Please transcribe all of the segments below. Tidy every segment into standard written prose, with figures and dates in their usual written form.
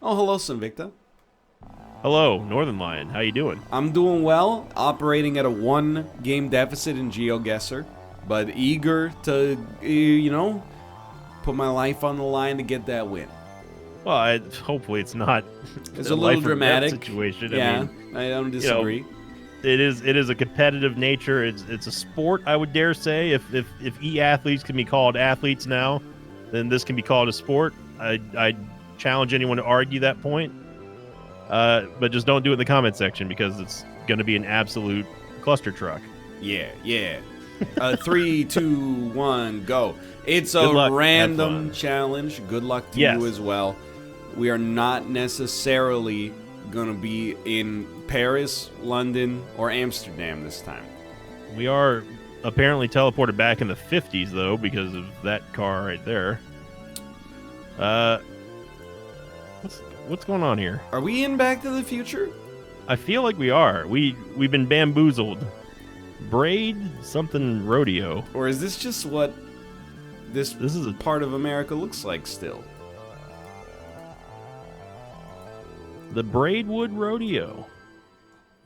Oh, hello, Sinvicta. Hello, Northernlion. How you doing? I'm doing well, operating at a 1-game deficit in Geoguessr, but eager to, put my life on the line to get that win. Well, hopefully it's not. It's a little dramatic situation. Yeah, I mean, I don't disagree. It is a competitive nature. It's a sport, I would dare say. If e-athletes can be called athletes now, then this can be called a sport. I challenge anyone to argue that point. But just don't do it in the comment section because it's going to be an absolute cluster truck. Yeah. 3, 2, 1, go. It's Good a luck. random challenge. Good luck to Yes. you as well. We are not necessarily going to be in Paris, London, or Amsterdam this time. We are apparently teleported back in the 50s, though, because of that car right there. What's going on here? Are we in Back to the Future? I feel like we are. We've been bamboozled. Braid something rodeo. Or is this just what this is a part of America looks like still? The Braidwood Rodeo.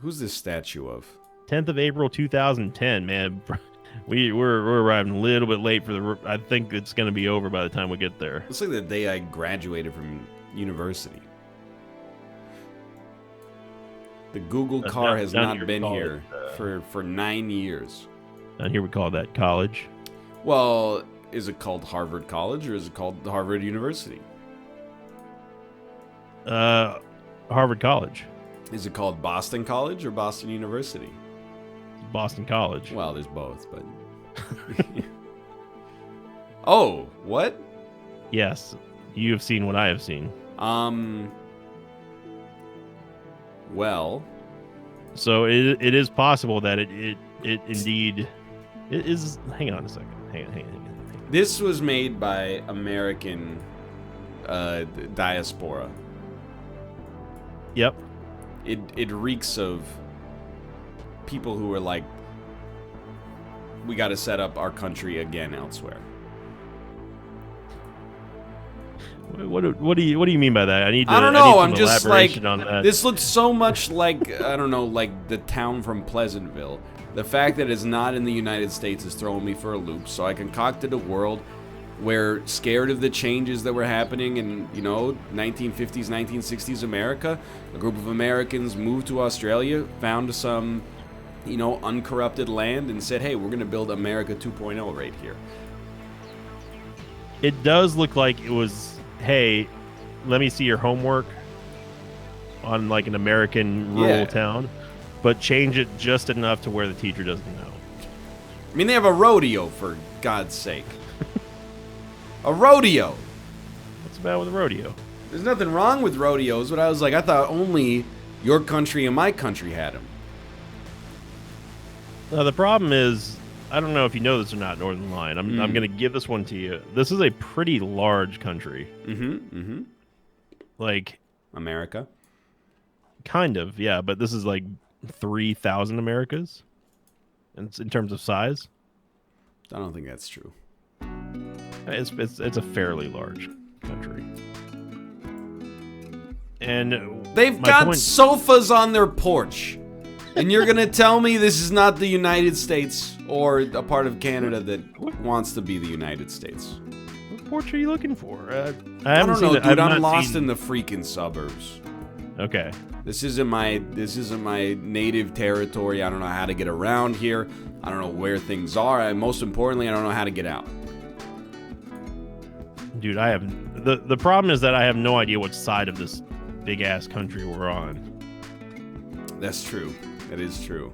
Who's this statue of? 10th of April 2010, man. We're arriving a little bit late for the. I think it's going to be over by the time we get there. Looks like the day I graduated from university. The Google car has not been here for 9 years. Down here we call that college. Well, is it called Harvard College or is it called Harvard University? Harvard College. Is it called Boston College or Boston University? Boston College. Well, there's both, but... Oh, what? Yes, you have seen what I have seen. Well... So it is possible that it indeed... It is... Hang on a second. Hang on. This was made by American diaspora. Yep. It reeks of people who are like, we got to set up our country again elsewhere. What do you mean by that? I don't know. I need I'm some just like, elaboration on that. this looks so much like, I don't know, like the town from Pleasantville. The fact that it's not in the United States is throwing me for a loop. So I concocted a world where, scared of the changes that were happening in, 1950s, 1960s America, a group of Americans moved to Australia, found some, uncorrupted land, and said, hey, we're going to build America 2.0 right here. It does look like it was, hey, let me see your homework on like an American rural town, but change it just enough to where the teacher doesn't know. I mean, they have a rodeo, for God's sake. A rodeo. What's the matter with a rodeo? There's nothing wrong with rodeos, but I was like, I thought only your country and my country had them. Now, the problem is, I don't know if you know this or not, Northernlion. I'm going to give this one to you. This is a pretty large country. Like... America? Kind of, yeah, but this is like 3,000 Americas in terms of size. I don't think that's true. It's a fairly large country. And they've got sofas on their porch. And you're going to tell me this is not the United States or a part of Canada that wants to be the United States? What porch are you looking for? I don't know, dude. I'm lost in the freaking suburbs. Okay. This isn't my native territory. I don't know how to get around here. I don't know where things are. And most importantly, I don't know how to get out. Dude, I have the problem is that I have no idea what side of this big ass country we're on. That's true. That is true.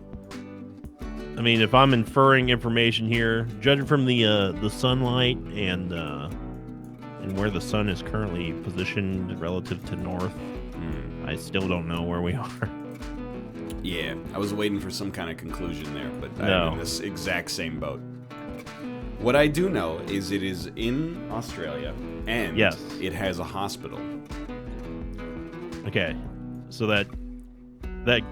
I mean, if I'm inferring information here, judging from the sunlight and where the sun is currently positioned relative to north, I still don't know where we are. Yeah, I was waiting for some kind of conclusion there, but I'm in this exact same boat. What I do know is it is in Australia, and it has a hospital. Okay, so that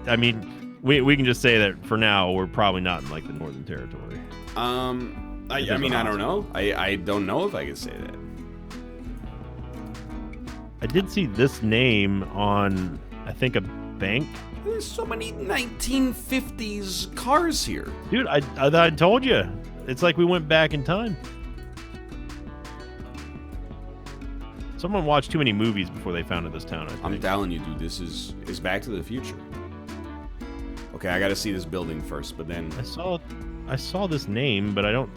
I mean, we can just say that for now we're probably not in like the Northern Territory. I mean, I don't know. I don't know if I can say that. I did see this name on, I think, a bank. There's so many 1950s cars here. Dude, I told you. It's like we went back in time. Someone watched too many movies before they founded this town, I think. I'm telling you, dude, this is Back to the Future. Okay, I gotta see this building first, but then... I saw this name, but I don't...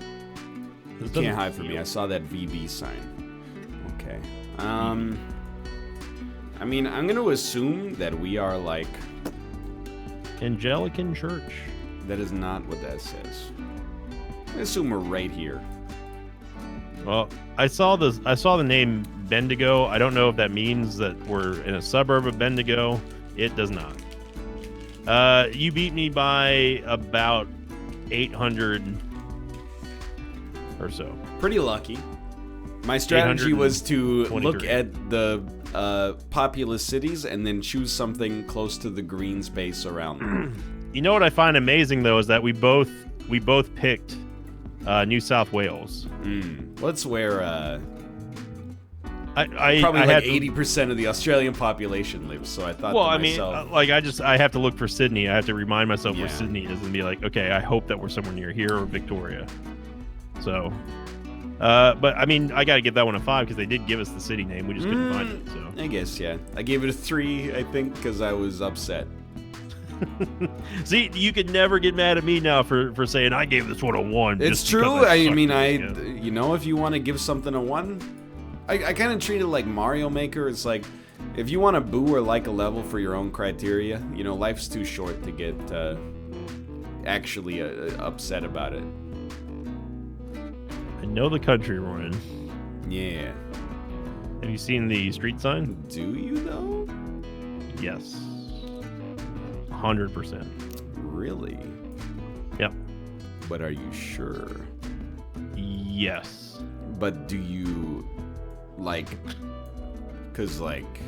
You can't hide from me. I saw that VB sign. Okay. I mean, I'm gonna assume that we are like... Anglican Church. That is not what that says. I assume we're right here. Well, I saw the name Bendigo. I don't know if that means that we're in a suburb of Bendigo. It does not. You beat me by about 800 or so. Pretty lucky. My strategy was to look at the populous cities and then choose something close to the green space around them. You know what I find amazing though is that we both picked New South Wales. That's where I probably like 80% of the Australian population lives. So I thought. Well, to myself, I have to look for Sydney. I have to remind myself where Yeah. Sydney is and be like, okay, I hope that we're somewhere near here or Victoria. So, but I mean, I got to give that one a 5 because they did give us the city name. We just couldn't find it. So I guess, yeah. I gave it a 3, I think, because I was upset. see, you could never get mad at me now for saying I gave this one a 1. It's just true. because I sucked mean, at it. you know, if you want to give something a 1, I kind of treat it like Mario Maker. It's like, if you want to boo or like a level for your own criteria, you know, life's too short to get actually upset about it. I know the country we're in. Yeah. Have you seen the street sign? Do you, though? Yes. 100%. Really? Yep. But are you sure? Yes. But do you, like... Because, like...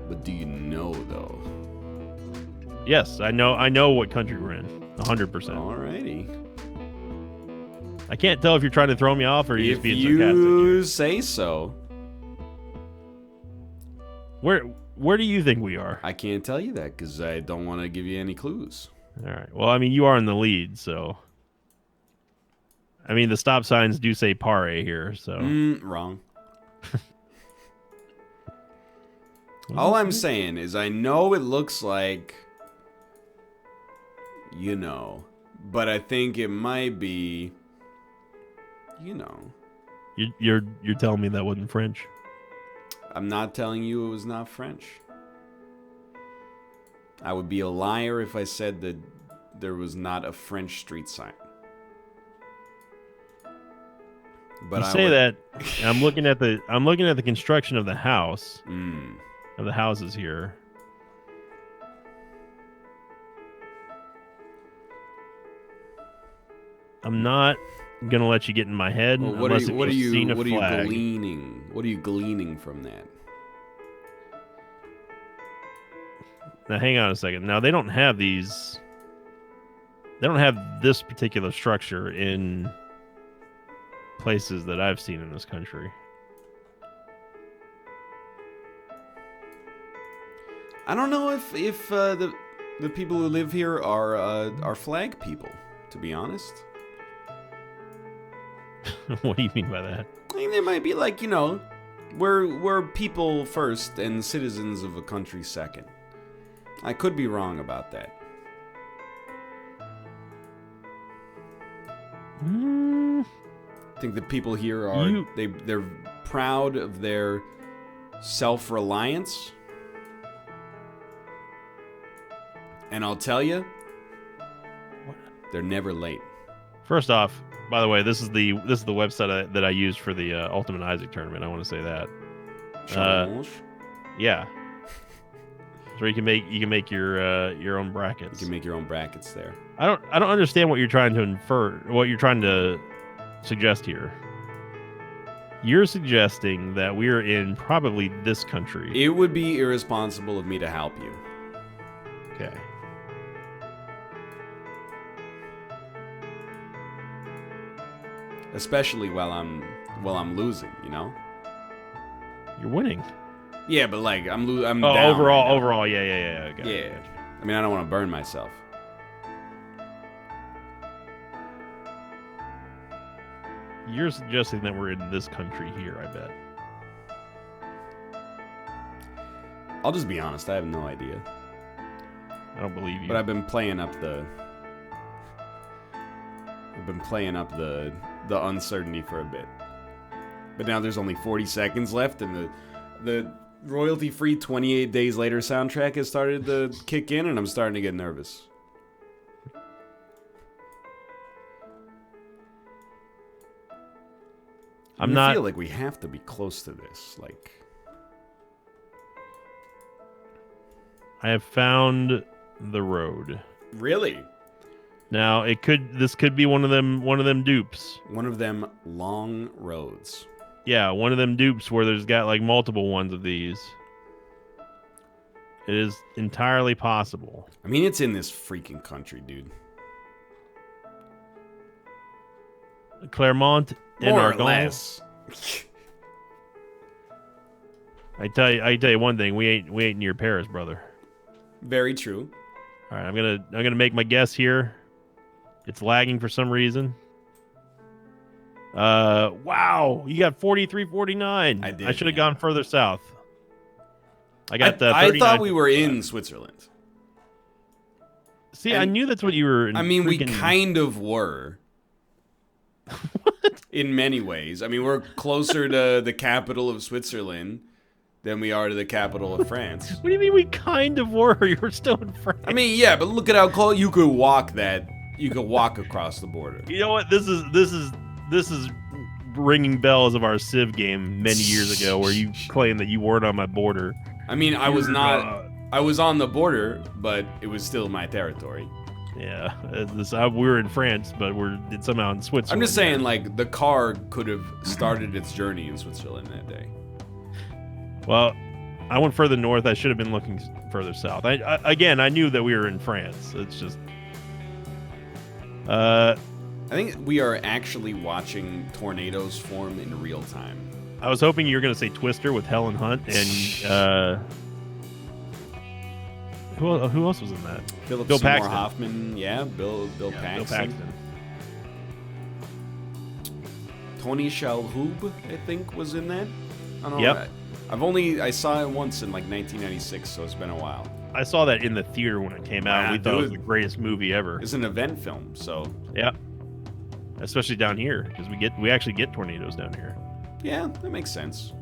But do you know, though? Yes, I know what country we're in. 100%. Alrighty. I can't tell if you're trying to throw me off or you're just being If sarcastic. you say so. Where do you think we are? I can't tell you that because I don't want to give you any clues. All right. Well, I mean, you are in the lead, so. I mean, the stop signs do say pare here, so. Wrong. All I'm saying is I know it looks like, you know, but I think it might be, you know. You're telling me that wasn't French? I'm not telling you it was not French. I would be a liar if I said that there was not a French street sign. But you say that, and I'm looking at the construction of the house, of the houses here. I'm not gonna let you get in my head well, unless what are you flag. gleaning? What are you gleaning from that? Now, hang on a second. Now, they don't have these. They don't have this particular structure in places that I've seen in this country. I don't know if the people who live here are flag people. To be honest, What do you mean by that? I mean, they might be like, you know, we're people first and citizens of a country second. I could be wrong about that. I think the people here are they're proud of their self-reliance. And I'll tell you, they're never late. First off, by the way, this is the website that I used for the Ultimate Isaac tournament. I want to say that. Yeah. So you can make your own brackets. You can make your own brackets there. I don't understand what you're trying to infer, what you're trying to suggest here. You're suggesting that we're in probably this country. It would be irresponsible of me to help you. Okay. Especially while I'm losing, you know? You're winning. Yeah, but like I'm Oh, down overall, right now. overall, yeah. Okay. Yeah. I mean, I don't want to burn myself. You're suggesting that we're in this country here, I bet. I'll just be honest. I have no idea. I don't believe you. But I've been playing up the uncertainty for a bit. But now there's only 40 seconds left, and the royalty-free 28 Days Later soundtrack has started to kick in, and I'm starting to get nervous. I feel like we have to be close to this. Like, I have found the road. Really? Now this could be one of them dupes. One of them long roads. Yeah, one of them dupes where there's got like multiple ones of these. It is entirely possible. I mean, it's in this freaking country, dude. Clermont and More or Argonne. less. I tell you one thing, we ain't near Paris, brother. Very true. All right, I'm gonna make my guess here. It's lagging for some reason. Wow, you got 43.49. I did. I should have gone further south. I got I thought we were in Switzerland. See, I knew that's what you were. I mean, we kind of were. What? In many ways. I mean, we're closer to the capital of Switzerland than we are to the capital of France. What do you mean we kind of were? You were still in France. I mean, yeah, but look at how close you could walk that. You could walk across the border. You know what? This is ringing bells of our Civ game many years ago, where you claimed that you weren't on my border. I mean, I was not. I was on the border, but it was still my territory. Yeah, we were in France, but we're somehow in Switzerland. I'm just saying, like, the car could have started its journey in Switzerland that day. Well, I went further north. I should have been looking further south. I knew that we were in France. It's just, I think we are actually watching tornadoes form in real time. I was hoping you were going to say Twister with Helen Hunt and who else was in that? Philip Bill Seymour Paxton. Hoffman, yeah, Bill Paxton. Bill Paxton. Tony Shalhoub, I think, was in that. I don't know. Yep. I saw it once in like 1996, so it's been a while. I saw that in the theater when it came out. Wow, We thought it was dude. the greatest movie ever. It's an event film, so Yeah, especially down here because we actually get tornadoes down here. yeah, that makes sense.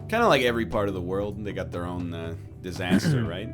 Kind of like every part of the world, they got their own disaster, right?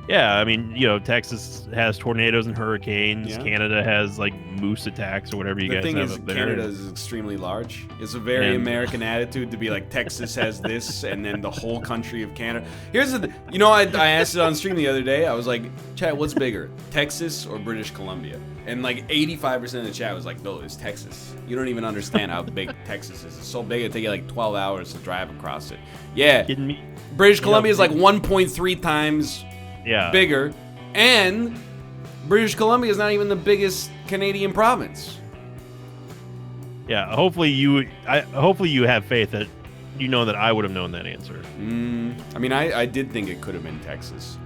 Yeah, I mean, Texas has tornadoes and hurricanes. Yeah. Canada has like moose attacks or whatever you The guys thing have is, up there. Canada is extremely large. It's a very And- American attitude to be like, Texas has this, and then the whole country of Canada. Here's the, I asked it on stream the other day. I was like, chat, what's bigger, Texas or British Columbia? And like 85% of the chat was like, no, it's Texas. You don't even understand how big Texas is. It's so big it'd take you like 12 hours to drive across it. Yeah, Kidding me? British Columbia is like 1.3 times Yeah. bigger, and British Columbia is not even the biggest Canadian province. Yeah. Hopefully you have faith that that I would have known that answer. I mean, I did think it could have been Texas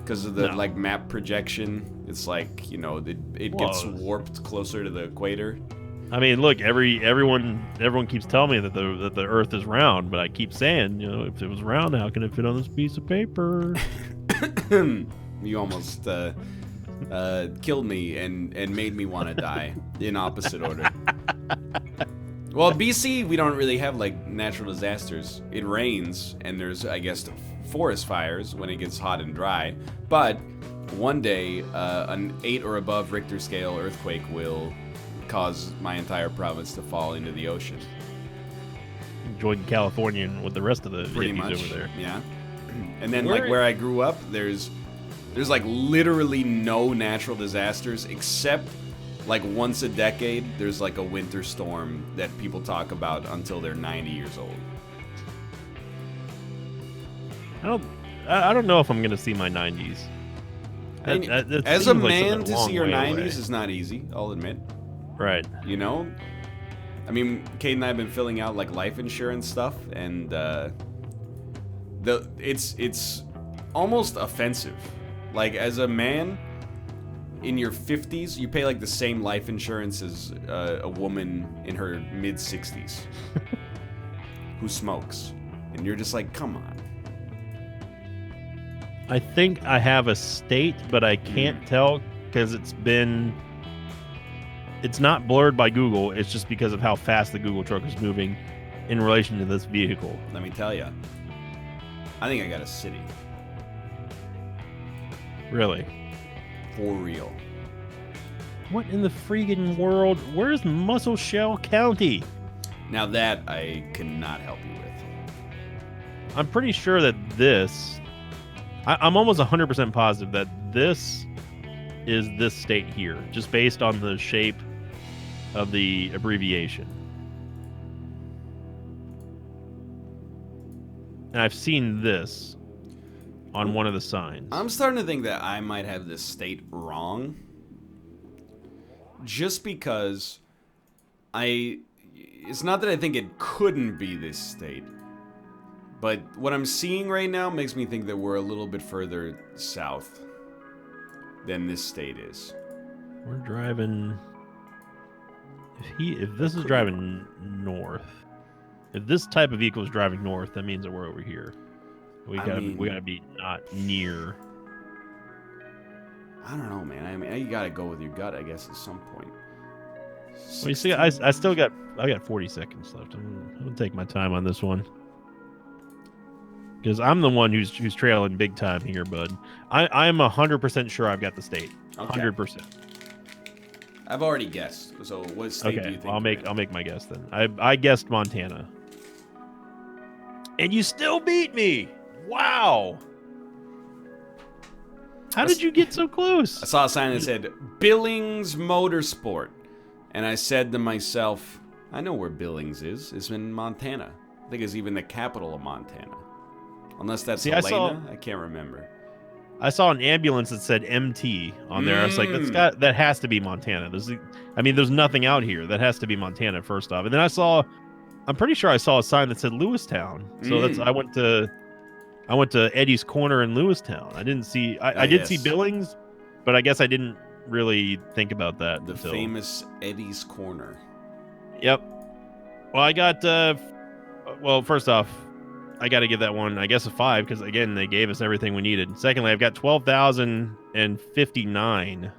because of the No. like map projection. It's like it gets Whoa. warped closer to the equator. I mean, look, everyone keeps telling me that the Earth is round, but I keep saying, if it was round, how can it fit on this piece of paper? You almost killed me and made me want to die in opposite order. Well, BC, we don't really have like natural disasters. It rains and there's, I guess, forest fires when it gets hot and dry. But one day, an 8 or above Richter scale earthquake will cause my entire province to fall into the ocean. Join California and with the rest of the Pretty hippies much, over there. yeah. And then like where I grew up, there's like literally no natural disasters except like once a decade there's like a winter storm that people talk about until they're 90 years old. I don't know if I'm gonna see my 90s. And That as a seems like man, such to long see your way 90s away. is not easy, I'll admit. Right. I mean, Kate and I have been filling out like life insurance stuff, and it's almost offensive. Like, as a man in your 50s, you pay like the same life insurance as a woman in her mid-60s who smokes, and you're just like, come on. I think I have a state, but I can't tell because it's not blurred by Google. It's just because of how fast the Google truck is moving in relation to this vehicle. Let me tell you, I think I got a city. Really? For real. What in the freaking world? Where's Muscle County? Now that I cannot help you with. I'm pretty sure that this... I'm almost 100% positive that this is this state here, just based on the shape of the abbreviation. And I've seen this on one of the signs. I'm starting to think that I might have this state wrong. Just because it's not that I think it couldn't be this state, but what I'm seeing right now makes me think that we're a little bit further south than this state is. We're driving... If this is driving north, if this type of vehicle is driving north, that means that we're over here. We gotta be not near. I don't know, man. I mean, you gotta go with your gut, I guess, at some point. Well, you see, I got 40 seconds left. I'm gonna take my time on this one because I'm the one who's trailing big time here, bud. I'm 100% sure I've got the state. 100%. I've already guessed. So, what state do you think? I'll make my guess then. I guessed Montana, and you still beat me. Wow. How did you get so close? I saw a sign that said Billings Motorsport. And I said to myself, I know where Billings is. It's in Montana. I think it's even the capital of Montana. Unless that's Helena. I can't remember. I saw an ambulance that said MT on there. I was like, that has to be Montana. There's nothing out here. That has to be Montana, first off. And then I'm pretty sure I saw a sign that said Lewistown. So I went to Eddie's Corner in Lewistown. I didn't see I did see Billings, but I guess I didn't really think about that. The famous Eddie's Corner. Yep. Well, I got first off, I got to give that one, I guess, a 5 because again, they gave us everything we needed. Secondly, I've got 12,059.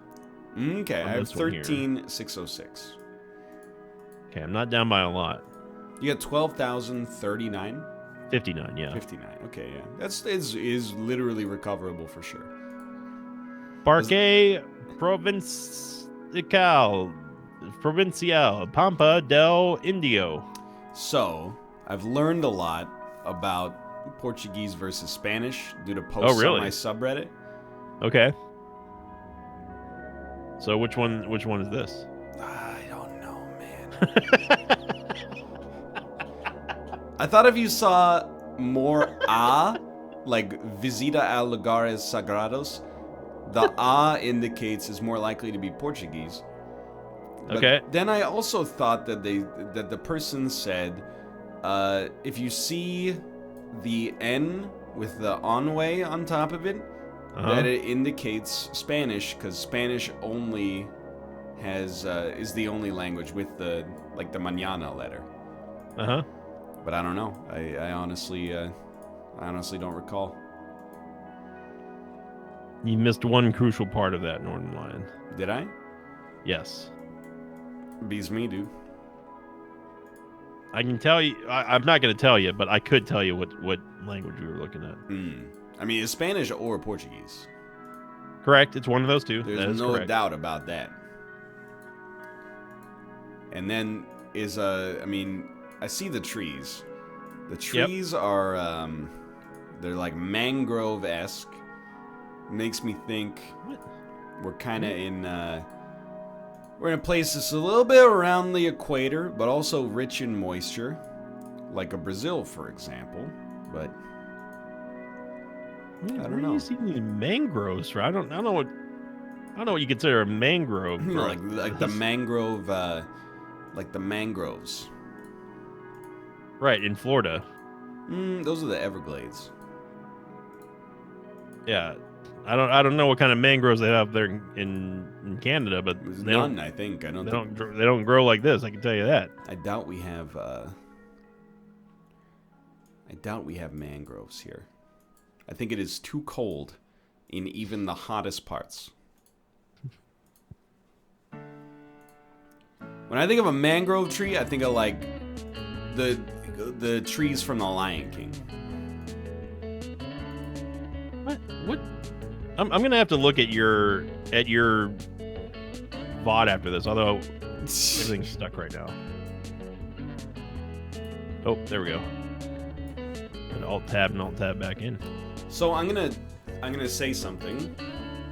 Okay, I have 13,606. Okay, I'm not down by a lot. You got 12,039. 59, yeah. 59. Okay, yeah. That's is literally recoverable for sure. Parque Provincial Pampa del Indio. So, I've learned a lot about Portuguese versus Spanish due to posts on my subreddit. Okay. So which one is this? I don't know, man. I thought if you saw more like visita a lugares sagrados, the indicates is more likely to be Portuguese. But okay. Then I also thought that the person said, if you see the N with the onway on top of it, that it indicates Spanish, because Spanish only has is the only language with the mañana letter. But I don't know. I honestly don't recall. You missed one crucial part of that, Northernlion. Did I? Yes. Beats me, dude. I can tell you. I'm not going to tell you, but I could tell you what language we were looking at. I mean, it's Spanish or Portuguese. Correct. It's one of those two. There's no doubt about that. And then I see the trees. The trees are, they're like mangrove-esque. Makes me think we're kind of we're in a place that's a little bit around the equator, but also rich in moisture, like a Brazil, for example. But I don't know. Where are you seeing these mangroves? I don't know what you consider a mangrove. like the mangrove, like the mangroves. Right, in Florida. Those are the Everglades. Yeah, I don't know what kind of mangroves they have there in Canada, but There's they none, don't I think. I don't they think. don't they don't grow like this. I can tell you that. I doubt we have. I doubt we have mangroves here. I think it is too cold in even the hottest parts. When I think of a mangrove tree, I think of like the trees from the Lion King. What? I'm gonna have to look at your VOD after this. Although everything's stuck right now. Oh, there we go. And Alt tab back in. So I'm gonna say something.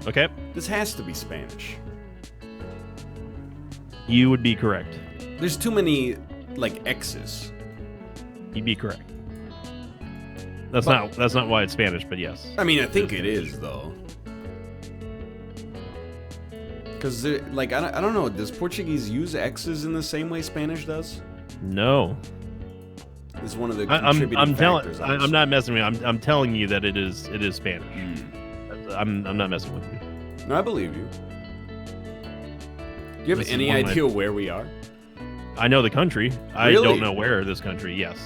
Okay. This has to be Spanish. You would be correct. There's too many like X's. You'd be correct. That's not why it's Spanish, but yes. I mean, I think it is though. Because like I don't know, does Portuguese use X's in the same way Spanish does? No. It's one of the contributing factors. I'm not messing with you. I'm telling you that it is Spanish. I'm not messing with you. No, I believe you. Do you have any idea where we are? I know the country. I Really? don't know where this country. Yes.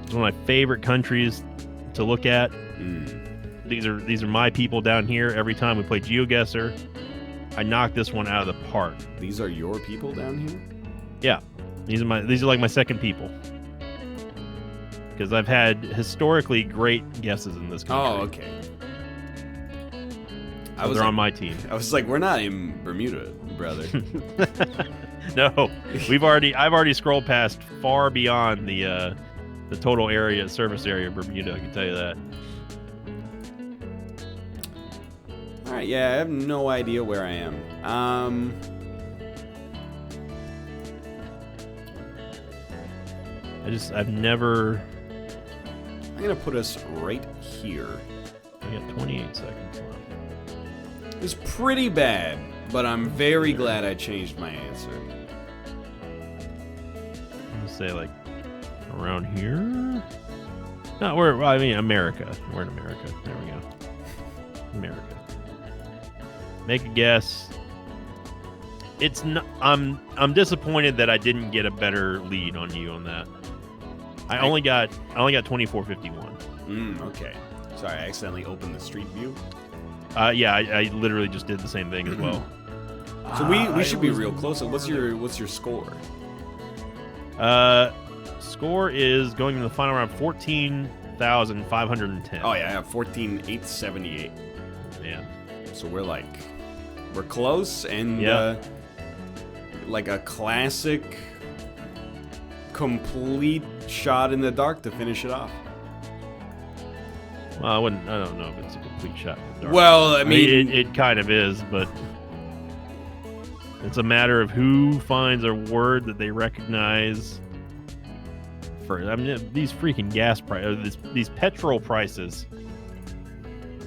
It's one of my favorite countries to look at. These are my people down here. Every time we play Geoguessr, I knock this one out of the park. These are your people down here? Yeah, these are like my second people. Because I've had historically great guesses in this country. Oh, okay. So they're on my team. I was like, we're not in Bermuda, brother. No, I've already scrolled past far beyond the total surface area of Bermuda. I can tell you that. All right, yeah, I have no idea where I am. I've never. I'm gonna put us right here. I got 28 seconds left. It's pretty bad, but I'm very glad I changed my answer. I'm gonna say like around here. No, America. We're in America. There we go. America. Make a guess. It's not. I'm disappointed that I didn't get a better lead on you on that. I only got 2451. Okay. Sorry, I accidentally opened the street view. Yeah, I literally just did the same thing as well. So we should be real close. What's your score? Score is going in the final round 14,510. Oh yeah, I have 14,878. Man. So we're close and like a classic complete shot in the dark to finish it off. Well, I don't know if it's a complete shot in the dark. Well, I mean it kind of is, but it's a matter of who finds a word that they recognize first. I mean, these freaking gas prices, these petrol prices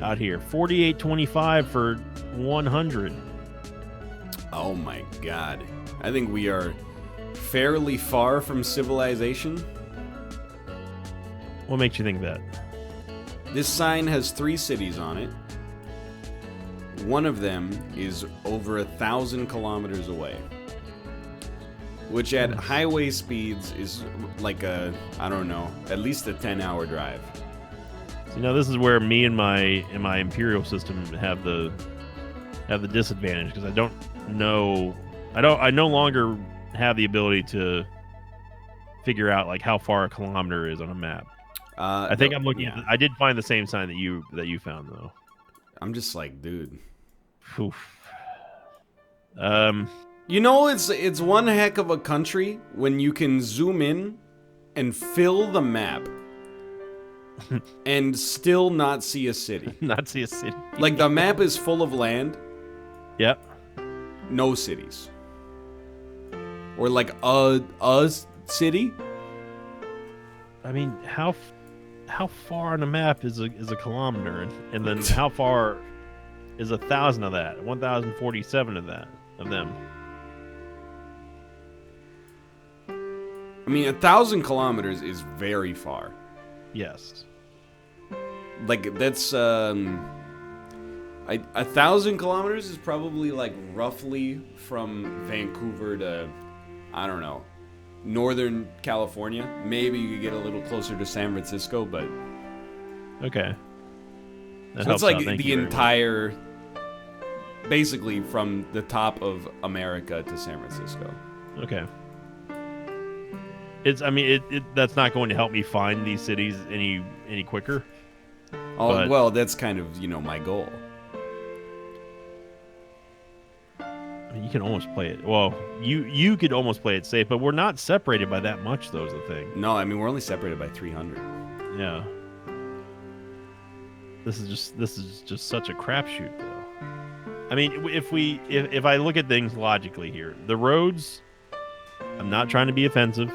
out here, $48.25 for 100. Oh my god. I think we are fairly far from civilization. What makes you think that? This sign has 3 cities on it. One of them is over 1,000 kilometers away, which at highway speeds is like I don't know, at least a 10-hour drive. So, this is where me and my imperial system have the disadvantage, because I no longer have the ability to figure out like how far a kilometer is on a map. I think I'm looking. I did find the same sign that you found though. I'm just like, dude. Oof. It's one heck of a country when you can zoom in and fill the map and still not see a city. Not see a city. Like the map is full of land. Yep. No cities. Or like a city. I mean, how far on a map is a kilometer, and then how far is 1,000 of that? 1,047 of them. I mean, 1,000 kilometers is very far. Yes. Like, that's 1,000 kilometers is probably like roughly from Vancouver to, I don't know, Northern California. Maybe you could get a little closer to San Francisco, but Okay. That so helps it's like out. Thank the you very much. entire, basically from the top of America to San Francisco. Okay. I mean, that's not going to help me find these cities any quicker. Oh, But- well, that's kind of, my goal. I mean, you can almost play it. Well, you could almost play it safe, but we're not separated by that much, though, is the thing. No, I mean, we're only separated by 300. Yeah. This is just such a crapshoot, though. I mean, if I look at things logically here, the roads. I'm not trying to be offensive,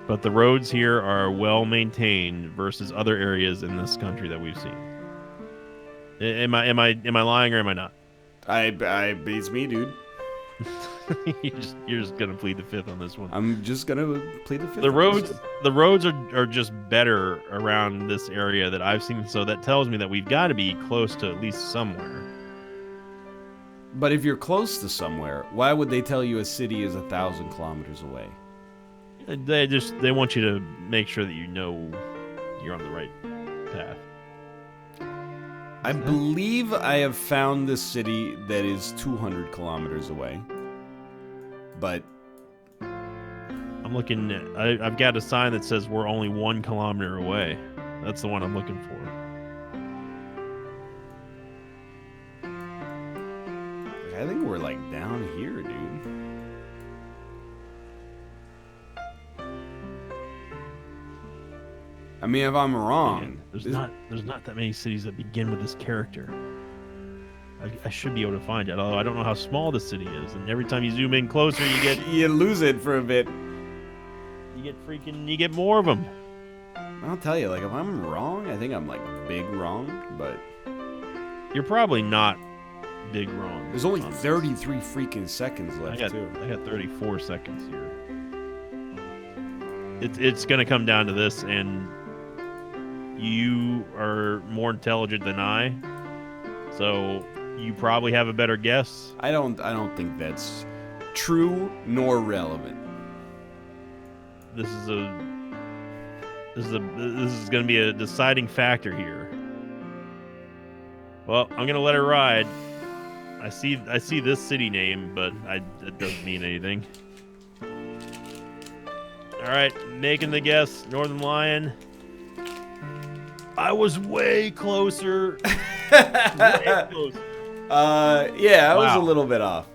but the roads here are well maintained versus other areas in this country that we've seen. Am I lying or am I not? I beats me, dude. You're just gonna plead the fifth on this one. I'm just gonna plead the fifth. The roads are just better around this area that I've seen, so that tells me that we've got to be close to at least somewhere. But if you're close to somewhere, why would they tell you a city is 1,000 kilometers away? They want you to make sure that you know you're on the right path. I believe I have found the city that is 200 kilometers away. But I'm looking. I've got a sign that says we're only 1 kilometer away. That's the one I'm looking for. I think we're like down here, dude. I mean, if I'm wrong, There's not that many cities that begin with this character. I should be able to find it, although I don't know how small the city is. And every time you zoom in closer, you lose it for a bit. you get more of them. I'll tell you, like, if I'm wrong, I think I'm like big wrong, but You're probably not big wrong. there's only on this. 33 freaking seconds left too. I got 34 seconds here. It's gonna come down to this, and you are more intelligent than I, so you probably have a better guess. I don't think that's true nor relevant. This is going to be a deciding factor here. Well, I'm going to let it ride. I see this city name, but it doesn't mean anything. All right, making the guess, Northernlion. I was way closer. Way closer. Yeah, I was Wow. a little bit off.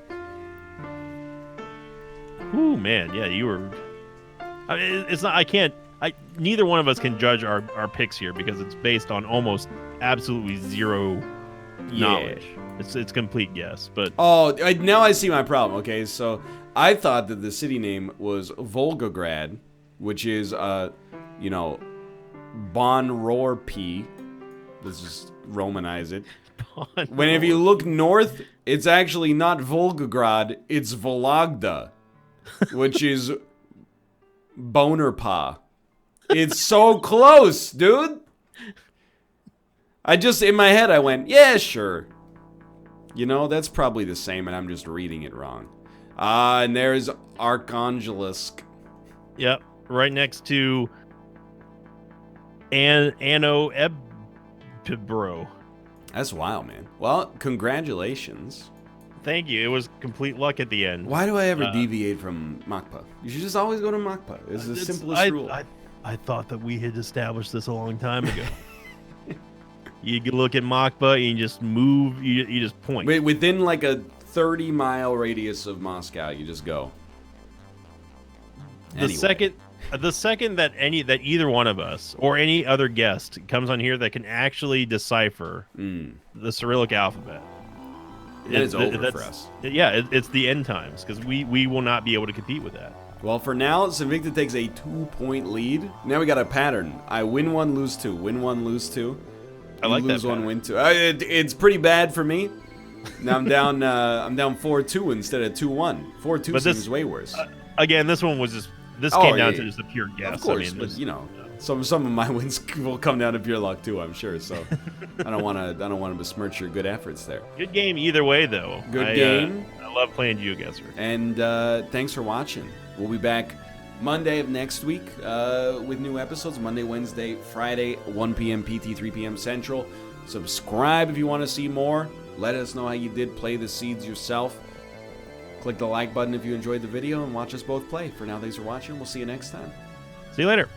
Ooh, man, yeah, you were. I mean, it's not. I can't. Neither one of us can judge our picks here because it's based on almost absolutely zero knowledge. It's complete guess. But Now I see my problem. Okay, so I thought that the city name was Volgograd, which is Bon Roar P. Let's just Romanize it. Whenever you look north, it's actually not Volgograd, it's Vologda, which is Bonerpa. It's so close, dude. In my head, I went, yeah, sure. That's probably the same, and I'm just reading it wrong. And there's Archangelisk. Yep, right next to Anno Ebro. That's wild, man. Well, congratulations. Thank you. It was complete luck at the end. Why do I ever deviate from Makpa? You should just always go to Makpa. It's the simplest rule. I thought that we had established this a long time ago. You can look at Makba and you just move. You just point. Within like a 30-mile radius of Moscow, you just go. The second that either one of us or any other guest comes on here that can actually decipher the Cyrillic alphabet, it's over for us. Yeah, it's the end times because we will not be able to compete with that. Well, for now, Sinvicta takes a 2-point lead. Now we got a pattern. I win one, lose two. Win one, lose two. I like that. Lose one, win two. It's pretty bad for me. Now I'm down. I'm down 4-2 instead of 2-1. 4-2 seems way worse. Again, this one was just. This came down to just a pure guess. Of course, I mean, but Some of my wins will come down to pure luck too, I'm sure. So I don't want to besmirch your good efforts there. Good game either way, though. Good game. I love playing Geoguessr. And thanks for watching. We'll be back Monday of next week with new episodes. Monday, Wednesday, Friday, 1 p.m. PT, 3 p.m. Central. Subscribe if you want to see more. Let us know how you did play the seeds yourself. Click the like button if you enjoyed the video, and watch us both play. For now, thanks for watching. We'll see you next time. See you later.